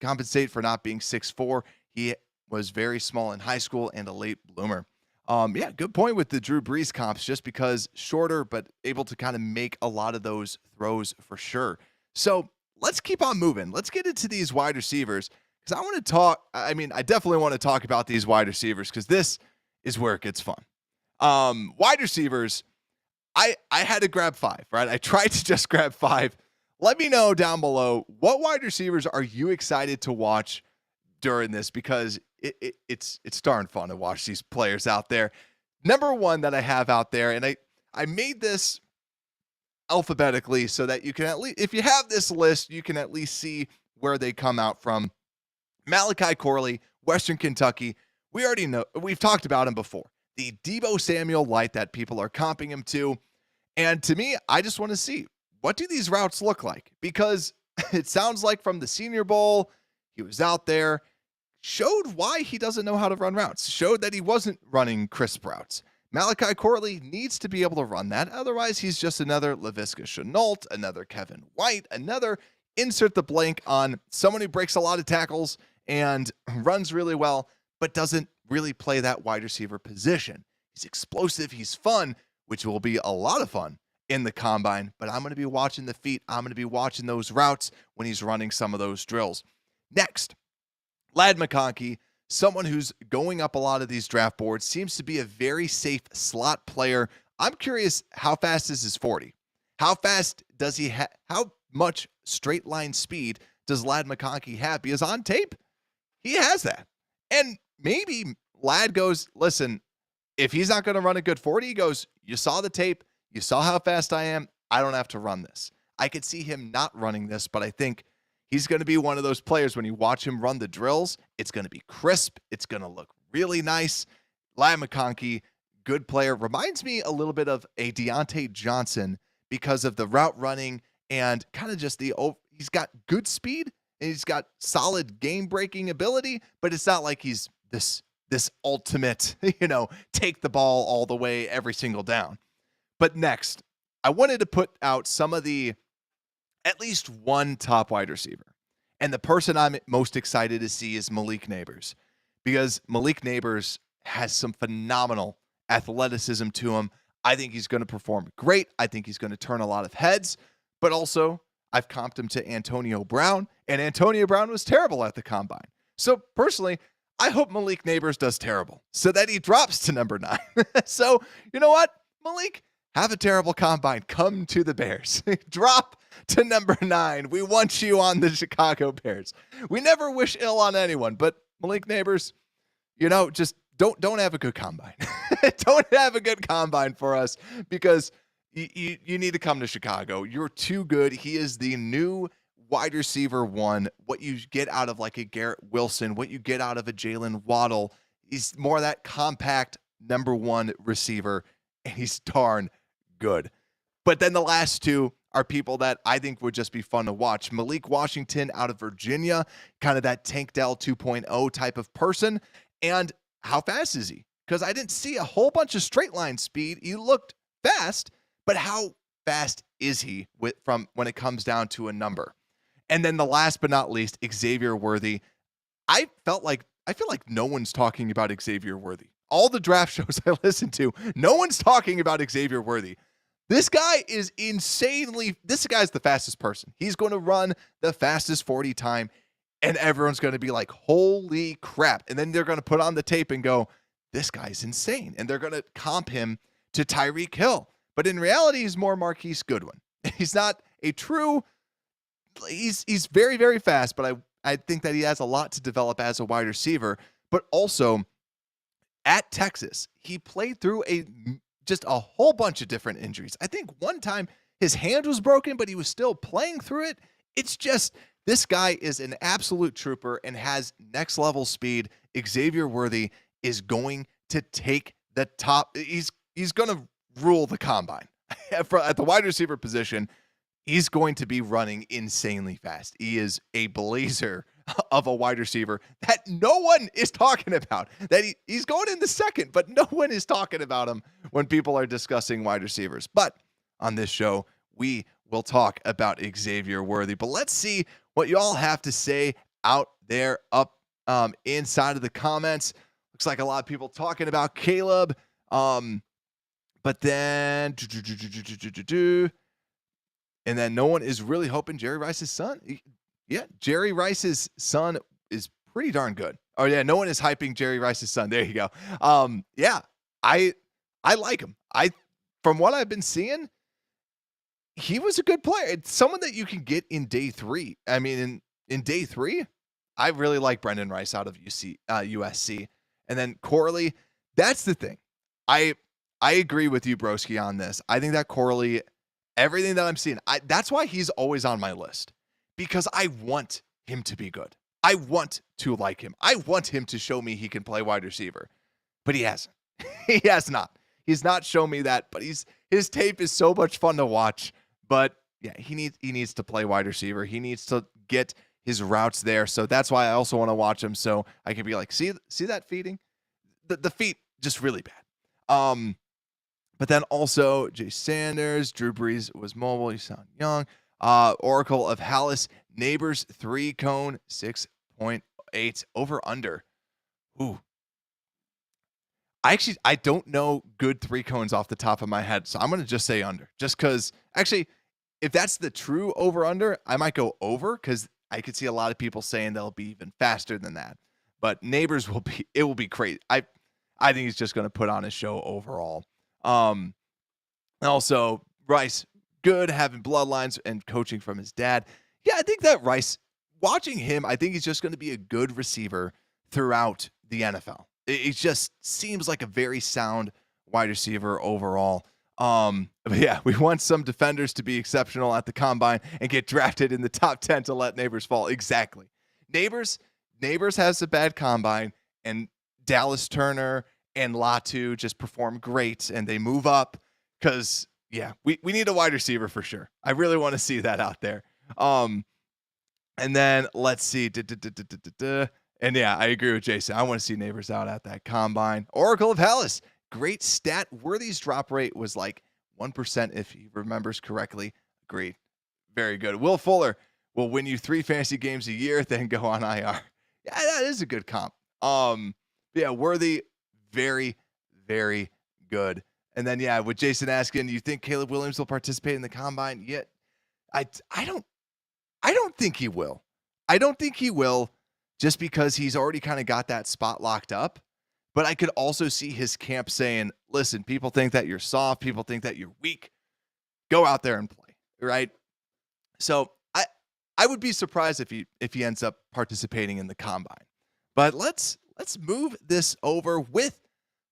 compensate for not being 6'4". He was very small in high school and a late bloomer. Yeah, good point with the Drew Brees comps, just because shorter but able to kind of make a lot of those throws for sure. So let's keep on moving. Let's get into these wide receivers, because I want to talk. I definitely want to talk about these wide receivers, because this is where it gets fun. Wide receivers, I had to grab 5, right? I tried to just grab 5. Let me know down below, what wide receivers are you excited to watch during this, because it's darn fun to watch these players out there. Number 1 that I have out there, and I made this alphabetically so that you can at least, if you have this list, you can at least see where they come out from. Malachi Corley, Western Kentucky. We already know, we've talked about him before. The Deebo Samuel light that people are comping him to. And to me, I just want to see, what do these routes look like? Because it sounds like from the Senior Bowl, he was out there, showed why he doesn't know how to run routes, showed that he wasn't running crisp routes. Malachi Corley needs to be able to run that. Otherwise, he's just another Laviska Shenault, another Kevin White, another insert the blank on someone who breaks a lot of tackles and runs really well, but doesn't really play that wide receiver position. He's explosive. He's fun, which will be a lot of fun in the combine, but I'm going to be watching the feet. I'm going to be watching those routes when he's running some of those drills. Next, Ladd McConkey, someone who's going up a lot of these draft boards, seems to be a very safe slot player. I'm curious, how fast is his 40? How fast does he have? How much straight line speed does Ladd McConkey have? Because on tape, he has that. And maybe Ladd goes, listen, if he's not going to run a good 40, he goes, you saw the tape, you saw how fast I am, I don't have to run this. I could see him not running this, but I think he's going to be one of those players, when you watch him run the drills, it's going to be crisp, it's going to look really nice. Ladd McConkey, good player, reminds me a little bit of a Deontay Johnson because of the route running and kind of just he's got good speed and he's got solid game-breaking ability, but it's not like he's this ultimate, take the ball all the way every single down. But next, I wanted to put out some of at least one top wide receiver. And the person I'm most excited to see is Malik Nabers, because Malik Nabers has some phenomenal athleticism to him. I think he's going to perform great. I think he's going to turn a lot of heads, but also I've comped him to Antonio Brown, and Antonio Brown was terrible at the combine. So personally, I hope Malik Nabers does terrible so that he drops to number 9. So you know what, Malik, have a terrible combine. Come to the Bears. Drop to number 9. We want you on the Chicago Bears. We never wish ill on anyone, but Malik Nabers, just don't have a good combine. Don't have a good combine for us because you need to come to Chicago. You're too good. He is the new wide receiver one. What you get out of like a Garrett Wilson, what you get out of a Jalen Waddle, he's more that compact number one receiver, and he's darn good. But then the last two are people that I think would just be fun to watch. Malik Washington out of Virginia, kind of that Tank Dell 2.0 type of person. And how fast is he? Because I didn't see a whole bunch of straight line speed. He looked fast, but how fast is he from when it comes down to a number? And then the last but not least, Xavier Worthy. I feel like no one's talking about Xavier Worthy. All the draft shows I listen to, no one's talking about Xavier Worthy. This guy is this guy's the fastest person. He's going to run the fastest 40 time, and everyone's going to be like, holy crap. And then they're going to put on the tape and go, this guy's insane. And they're going to comp him to Tyreek Hill. But in reality, he's more Marquise Goodwin. He's not a true, he's very, very fast, but I think that he has a lot to develop as a wide receiver. But also, at Texas, he played through just a whole bunch of different injuries. I think one time his hand was broken, but he was still playing through it. It's just, this guy is an absolute trooper and has next level speed. Xavier Worthy is going to take the top. He's going to rule the combine. At the wide receiver position, he's going to be running insanely fast. He is a blazer of a wide receiver that no one is talking about. That he's going in the second, but no one is talking about him when people are discussing wide receivers. But on this show, we will talk about Xavier Worthy. But let's see what you all have to say out there up inside of the comments. Looks like a lot of people talking about Caleb. But then and then no one is really hoping Jerry Rice's son. Yeah, Jerry Rice's son is pretty darn good. Oh yeah, no one is hyping Jerry Rice's son. There you go. Yeah, I like him. From what I've been seeing, he was a good player. It's someone that you can get in day 3. I mean, in day 3, I really like Brendan Rice out of USC. And then Corley, that's the thing. I agree with you, broski, on this. I think that Corley, everything that I'm seeing, that's why he's always on my list. Because I want him to be good. I want to like him. I want him to show me he can play wide receiver. But he hasn't. He has not. He's not shown me that, but his tape is so much fun to watch. But yeah, he needs to play wide receiver. He needs to get his routes there. So that's why I also want to watch him, so I can be like, see that feeding? The feet just really bad. But then also Jay Sanders, Drew Brees was mobile. You sound young. Oracle of Hallis, Nabers 3-cone 6.8 over under. Ooh. I don't know good 3 cones off the top of my head, so I'm going to just say under. Just because, actually, if that's the true over-under, I might go over because I could see a lot of people saying they'll be even faster than that. But Nabers will be crazy. I think he's just going to put on a show overall. Also, Rice, good, having bloodlines and coaching from his dad. Yeah, I think that Rice, watching him, I think he's just going to be a good receiver throughout the NFL. It just seems like a very sound wide receiver overall. But yeah, we want some defenders to be exceptional at the combine and get drafted in the top 10 to let Nabers fall. Exactly. Nabers has a bad combine, and Dallas Turner and Latu just perform great, and they move up because, yeah, we need a wide receiver for sure. I really want to see that out there. And then let's see. And yeah, I agree with Jason. I want to see Nabers out at that combine. Oracle of Hallis, great stat. Worthy's drop rate was like 1%, if he remembers correctly. Agreed. Very good. Will Fuller will win you 3 fantasy games a year, then go on IR. Yeah, that is a good comp. Yeah, Worthy, very, very good. And then, yeah, with Jason asking, do you think Caleb Williams will participate in the combine? Yet, I don't think he will. I don't think he will, just because he's already kind of got that spot locked up. But I could also see his camp saying, listen, people think that you're soft. People think that you're weak. Go out there and play, right? So I would be surprised if he ends up participating in the combine. But let's let's move this over with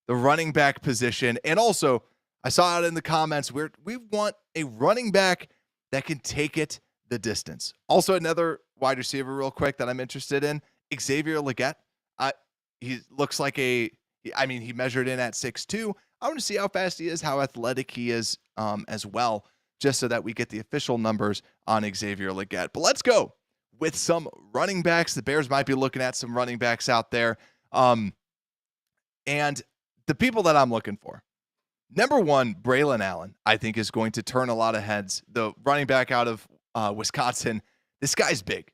the running back position. And also, I saw out in the comments, we want a running back that can take it the distance. Also, another wide receiver real quick that I'm interested in, Xavier Worthy. He looks like he measured in at 6'2". I want to see how fast he is, how athletic he is as well, just so that we get the official numbers on Xavier Worthy. But let's go with some running backs. The Bears might be looking at some running backs out there. And the people that I'm looking for. Number one, Braylon Allen, I think, is going to turn a lot of heads. The running back out of Wisconsin, this guy's big.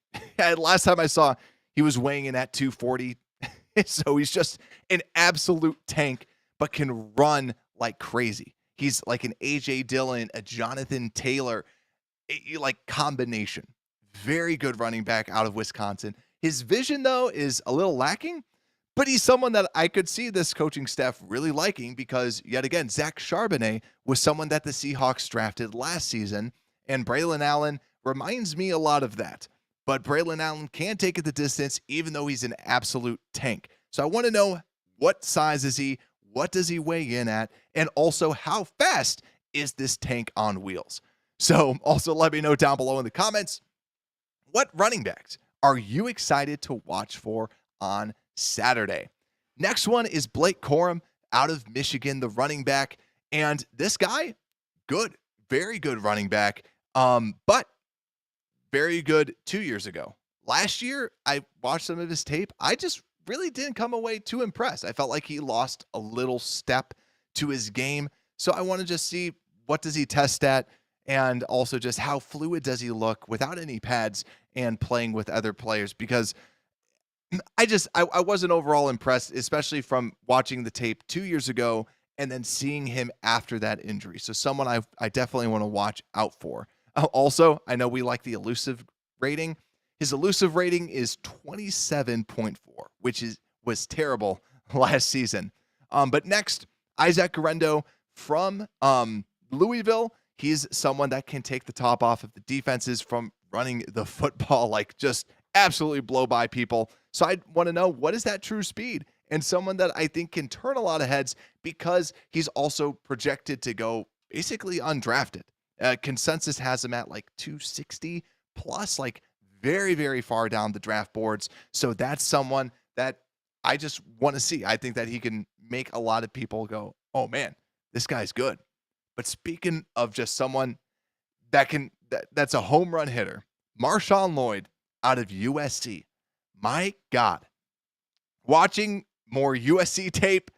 Last time I saw, he was weighing in at 240. So he's just an absolute tank, but can run like crazy. He's like an A.J. Dillon, a Jonathan Taylor, like combination. Very good running back out of Wisconsin. His vision, though, is a little lacking, but he's someone that I could see this coaching staff really liking because, yet again, Zach Charbonnet was someone that the Seahawks drafted last season, and Braylon Allen reminds me a lot of that. But Braylon Allen can take it the distance, even though he's an absolute tank. So I want to know, what size is he? What does he weigh in at? And also, how fast is this tank on wheels? So also let me know down below in the comments, what running backs are you excited to watch for on Saturday? Next one is Blake Corum out of Michigan, the running back. And this guy, good, very good running back, but very good 2 years ago. Last year, I watched some of his tape. I just really didn't come away too impressed. I felt like he lost a little step to his game. So I want to just see, what does he test at? And also just how fluid does he look without any pads and playing with other players? Because I wasn't overall impressed, especially from watching the tape 2 years ago and then seeing him after that injury. So someone I definitely want to watch out for. Also, I know we like the elusive rating. His elusive rating is 27.4, which was terrible last season. But next, Isaac Guerendo from Louisville. He's someone that can take the top off of the defenses from running the football, like just absolutely blow by people. So I want to know, what is that true speed? And someone that I think can turn a lot of heads because he's also projected to go basically undrafted. Consensus has him at like 260 plus, like very, very far down the draft boards. So that's someone that I just want to see. I think that he can make a lot of people go, oh man, this guy's good. But speaking of just someone that's a home run hitter, Marshon Lloyd out of USC. My God, watching more USC tape,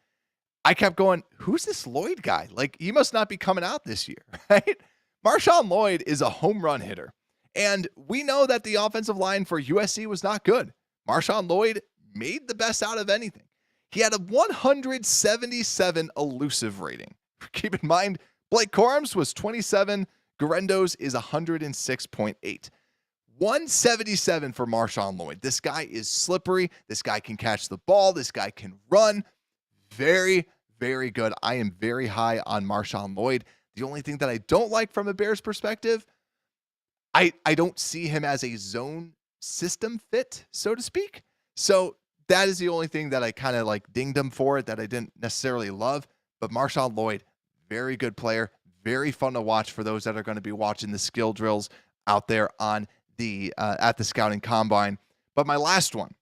I kept going, who's this Lloyd guy? Like, he must not be coming out this year, right? Marshon Lloyd is a home run hitter. And we know that the offensive line for USC was not good. Marshon Lloyd made the best out of anything. He had a 177 elusive rating. Keep in mind, Blake Corum's was 27. Guerendo's is 106.8. 177 for Marshon Lloyd. This guy is slippery. This guy can catch the ball. This guy can run. Very, very good. I am very high on Marshon Lloyd. The only thing that I don't like from a Bears perspective, I don't see him as a zone system fit, so to speak. So that is the only thing that I kind of like dinged him for, that I didn't necessarily love. But Marshon Lloyd, very good player, very fun to watch for those that are going to be watching the skill drills out there on the at the scouting combine. But my last one,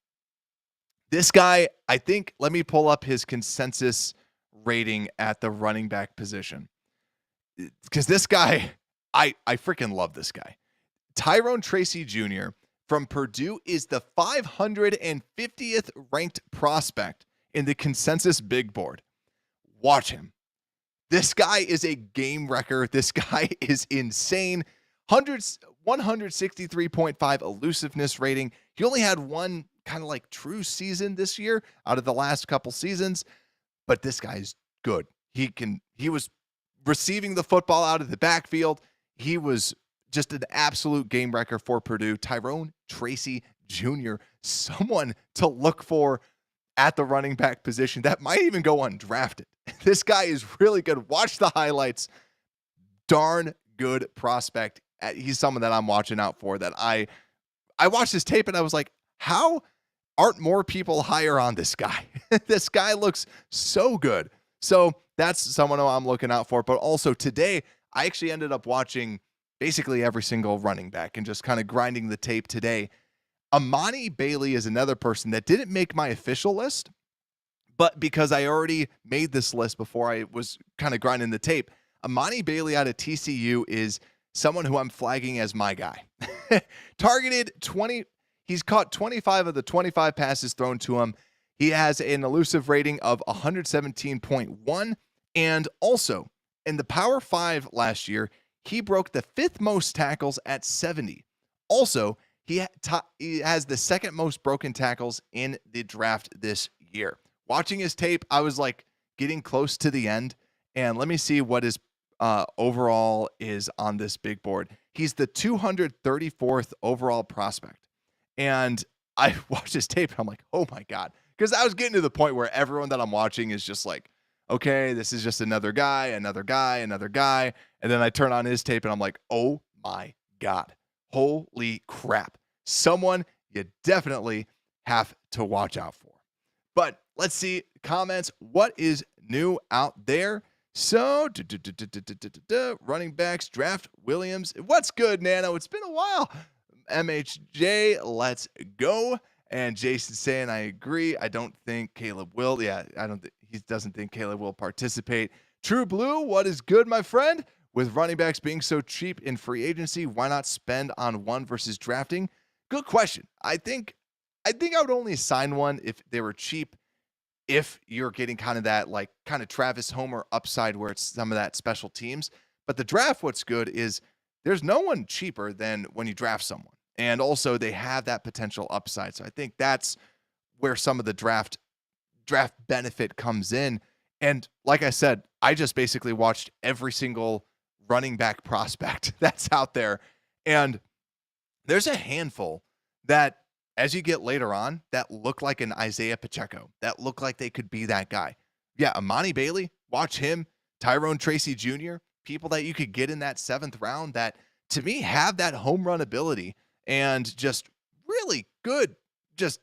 this guy, I think, let me pull up his consensus rating at the running back position, because this guy, I freaking love this guy. Tyrone Tracy Jr. from Purdue is the 550th ranked prospect in the consensus big board. Watch him. This guy is a game wrecker. This guy is insane. 163.5 elusiveness rating. He only had one kind of like true season this year out of the last couple seasons, but this guy's good. He was receiving the football out of the backfield. He was just an absolute game wrecker for Purdue. Tyrone Tracy Jr., someone to look for at the running back position that might even go undrafted. This guy is really good. Watch the highlights. Darn good prospect. He's someone that I'm watching out for, that I watched his tape and I was like, how aren't more people higher on this guy? This guy looks so good. So that's someone who I'm looking out for. But also today, I actually ended up watching basically every single running back and just kind of grinding the tape today. Ammani Bailey is another person that didn't make my official list, but because I already made this list before I was kind of grinding the tape, Ammani Bailey out of TCU is someone who I'm flagging as my guy. Targeted 20, he's caught 25 of the 25 passes thrown to him. He has an elusive rating of 117.1. And also, in the Power 5 last year, he broke the 5th most tackles at 70. Also, he has the 2nd most broken tackles in the draft this year. Watching his tape, I was like getting close to the end. And let me see what his overall is on this big board. He's the 234th overall prospect. And I watched his tape and I'm like, oh my God. Because I was getting to the point where everyone that I'm watching is just like, okay, this is just another guy, another guy, another guy. And then I turn on his tape and I'm like, oh my God. Holy crap. Someone you definitely have to watch out for. But let's see comments. What is new out there? So, running backs, draft Williams. What's good, Nano? It's been a while. MHJ, let's go. And Jason saying, I agree. I don't think Caleb will. Yeah, he doesn't think Caleb will participate. True Blue, what is good, my friend? With running backs being so cheap in free agency, why not spend on one versus drafting? Good question. I think I would only sign one if they were cheap. If you're getting kind of that, like kind of Travis Homer upside where it's some of that special teams. But the draft, what's good is there's no one cheaper than when you draft someone. And also they have that potential upside. So I think that's where some of the draft benefit comes in. And like I said, I just basically watched every single running back prospect that's out there. And there's a handful that, as you get later on, that look like an Isaiah Pacheco, that look like they could be that guy. Yeah, Ammani Bailey, watch him. Tyrone Tracy Jr., people that you could get in that 7th round that, to me, have that home run ability and just really good, just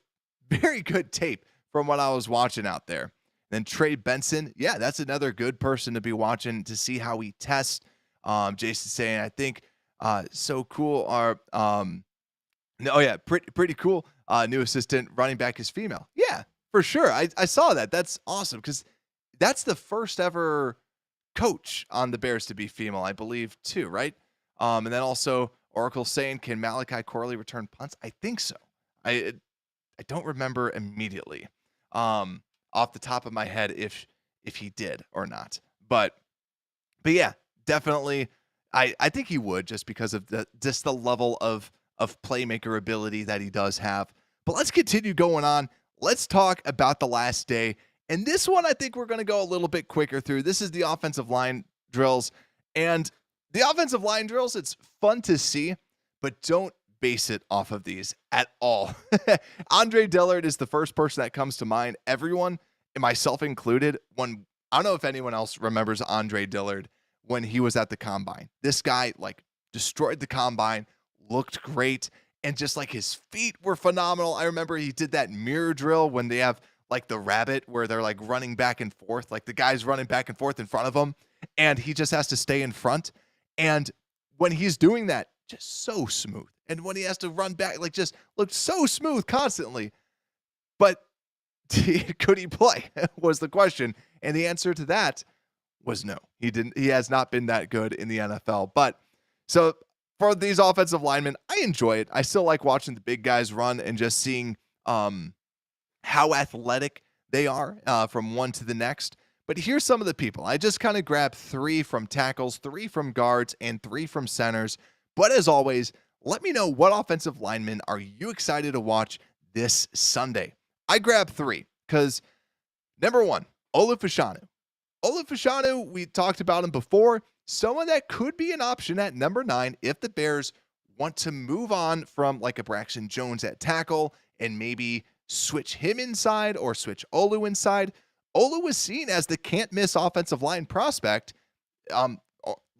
very good tape from what I was watching out there. Then Trey Benson, yeah, that's another good person to be watching to see how he tests. Jason saying, I think so cool. Pretty cool. New assistant running back is female. Yeah, for sure. I saw that. That's awesome because that's the first ever coach on the Bears to be female, I believe, too, right? And then also Oracle saying, can Malachi Corley return punts? I think so. I don't remember immediately off the top of my head if he did or not. But yeah, definitely. I think he would just because of the level of playmaker ability that he does have. But let's continue going on. Let's talk about the last day. And this one, I think we're going to go a little bit quicker through. This is the offensive line drills. And the offensive line drills, it's fun to see, but don't base it off of these at all. Andre Dillard is the first person that comes to mind. Everyone, and myself included, I don't know if anyone else remembers Andre Dillard when he was at the combine. This guy like destroyed the combine, looked great, and just like his feet were phenomenal. I remember he did that mirror drill when they have like the rabbit where they're like running back and forth, like the guy's running back and forth in front of him, and he just has to stay in front. And when he's doing that, just so smooth. And when he has to run back, like just looked so smooth constantly. But could he play was the question. And the answer to that was no. He didn't. He has not been that good in the NFL. But so for these offensive linemen, I enjoy it. I still like watching the big guys run and just seeing how athletic they are from one to the next. But here's some of the people. I just kind of grabbed 3 from tackles, 3 from guards, and 3 from centers. But as always, let me know what offensive linemen are you excited to watch this Sunday. I grabbed 3 because, number 1, Olu Fashanu. Olu Fashanu, we talked about him before. Someone that could be an option at number 9 if the Bears want to move on from like a Braxton Jones at tackle and maybe switch him inside or switch Olu inside. Olu was seen as the can't-miss offensive line prospect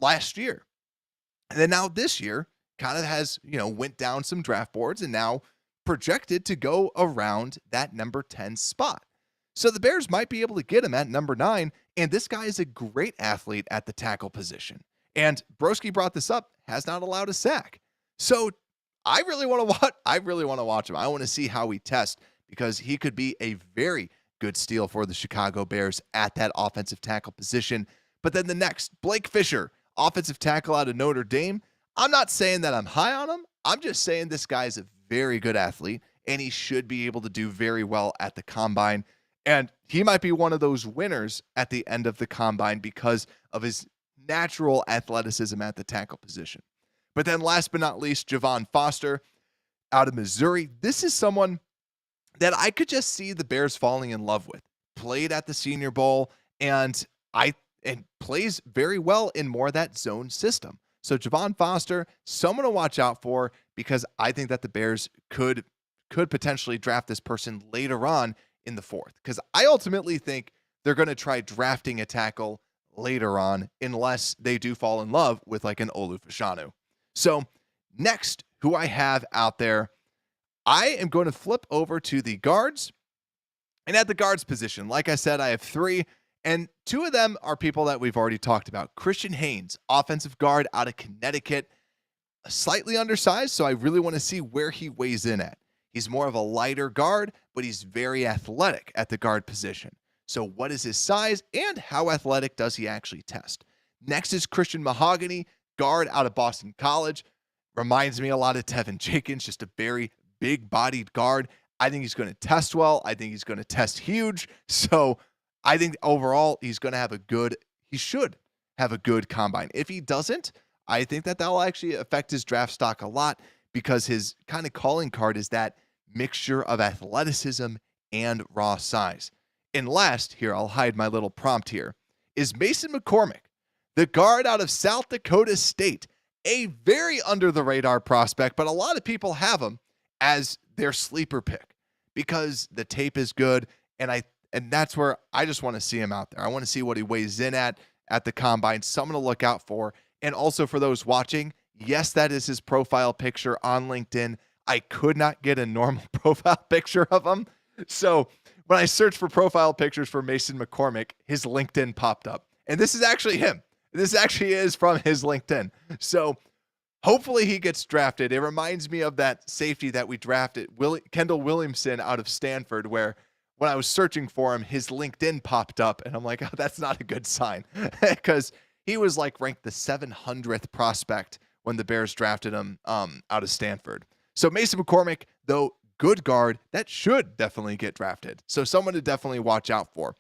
last year. And then now this year kind of has, went down some draft boards and now projected to go around that number 10 spot. So the Bears might be able to get him at number 9, and this guy is a great athlete at the tackle position. And Broski brought this up, has not allowed a sack. So I really want to watch him. I want to see how he tests because he could be a very good steal for the Chicago Bears at that offensive tackle position. But then the next, Blake Fisher, offensive tackle out of Notre Dame. I'm not saying that I'm high on him. I'm just saying this guy is a very good athlete, and he should be able to do very well at the combine. And he might be one of those winners at the end of the combine because of his natural athleticism at the tackle position. But then last but not least, Javon Foster out of Missouri. This is someone that I could just see the Bears falling in love with. Played at the Senior Bowl and plays very well in more of that zone system. So Javon Foster, someone to watch out for because I think that the Bears could potentially draft this person later on in the 4th. Because I ultimately think they're going to try drafting a tackle later on unless they do fall in love with like an Olu Fashanu. So next, who I have out there, I am going to flip over to the guards. And at the guards position, like I said, I have 3. And 2 of them are people that we've already talked about. Christian Haynes, offensive guard out of Connecticut, slightly undersized, so I really want to see where he weighs in at. He's more of a lighter guard, but he's very athletic at the guard position. So what is his size and how athletic does he actually test? Next is Christian Mahogany, guard out of Boston College. Reminds me a lot of Tevin Jenkins, just a very big-bodied guard. I think he's going to test well. I think he's going to test huge. So I think overall he should have a good combine. If he doesn't, I think that will actually affect his draft stock a lot because his kind of calling card is that mixture of athleticism and raw size. And last, here, I'll hide my little prompt here, is Mason McCormick, the guard out of South Dakota State, a very under-the-radar prospect, but a lot of people have him as their sleeper pick because the tape is good, and that's where I just want to see him out there. I want to see what he weighs in at the combine, someone to look out for. And also for those watching, yes, that is his profile picture on LinkedIn. I could not get a normal profile picture of him. So when I searched for profile pictures for Mason McCormick, his LinkedIn popped up. And this is actually him. This actually is from his LinkedIn. So hopefully he gets drafted. It reminds me of that safety that we drafted, Kendall Williamson out of Stanford, where when I was searching for him, his LinkedIn popped up. And I'm like, oh, that's not a good sign because he was like ranked the 700th prospect when the Bears drafted him out of Stanford. So Mason McCormick, though, good guard, that should definitely get drafted. So someone to definitely watch out for.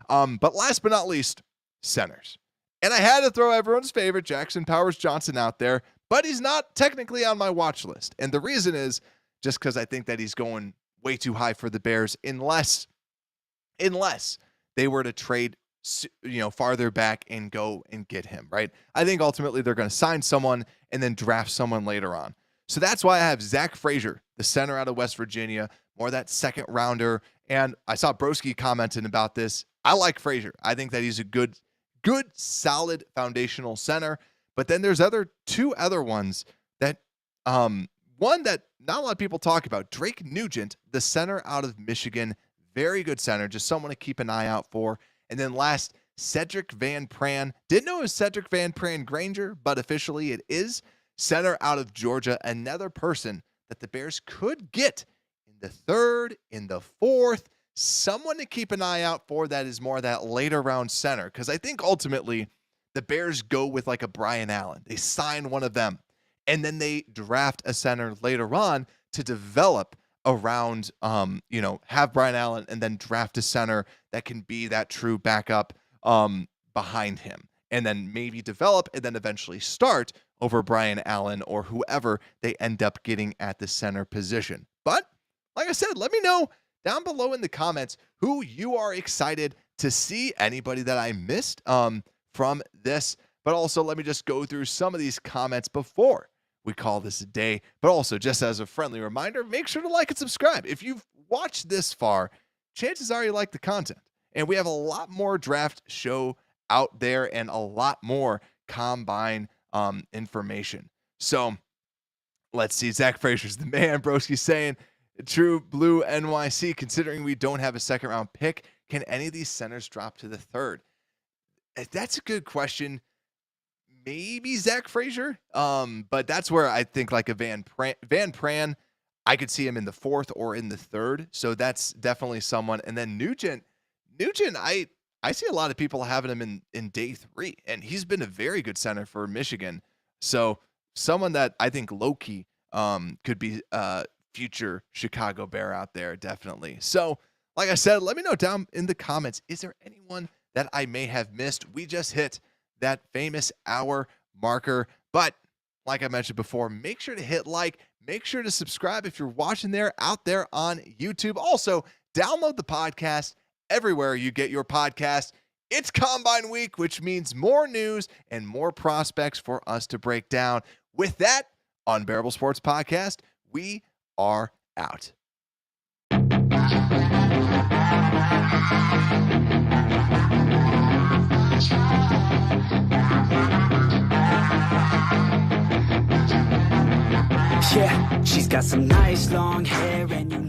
But last but not least, centers. And I had to throw everyone's favorite Jackson Powers Johnson out there, but he's not technically on my watch list. And the reason is just because I think that he's going way too high for the Bears unless they were to trade farther back and go and get him, right? I think ultimately they're going to sign someone and then draft someone later on. So that's why I have Zach Frazier, the center out of West Virginia, more that second rounder. And I saw Broski commenting about this. I like Frazier. I think that he's a good, solid foundational center. But then there's two other ones that, one that not a lot of people talk about, Drake Nugent, the center out of Michigan, very good center, just someone to keep an eye out for. And then last, Cedric Van Pran. Didn't know it was Cedric Van Pran Granger, but officially it is. Center out of Georgia, another person that the Bears could get in the 3rd, in the 4th, someone to keep an eye out for that is more that later round center. Because I think ultimately the Bears go with like a Brian Allen. They sign one of them, and then they draft a center later on to develop around, have Brian Allen and then draft a center that can be that true backup behind him. And then maybe develop and then eventually start over Brian Allen or whoever they end up getting at the center position. But like I said, let me know down below in the comments who you are excited to see, anybody that I missed from this. But also let me just go through some of these comments before we call this a day. But also just as a friendly reminder, make sure to like and subscribe. If you've watched this far, chances are you like the content. And we have a lot more draft show out there and a lot more combine information. So let's see. Zach Frazier's the man. Broski's saying True Blue NYC, considering we don't have a second round pick, can any of these centers drop to the third? That's a good question. Maybe Zach Frazier. But that's where I think like a Van Pran, I could see him in the fourth or in the third. So that's definitely someone. And then Nugent, I see a lot of people having him in day 3, and he's been a very good center for Michigan. So someone that I think low-key could be a future Chicago Bear out there, definitely. So like I said, let me know down in the comments, is there anyone that I may have missed? We just hit that famous hour marker. But like I mentioned before, make sure to hit like, make sure to subscribe if you're watching out there on YouTube. Also, download the podcast everywhere you get your podcast. It's Combine Week, which means more news and more prospects for us to break down. With that, Unbearable Sports Podcast, we are out. Yeah, she's got some nice long hair and you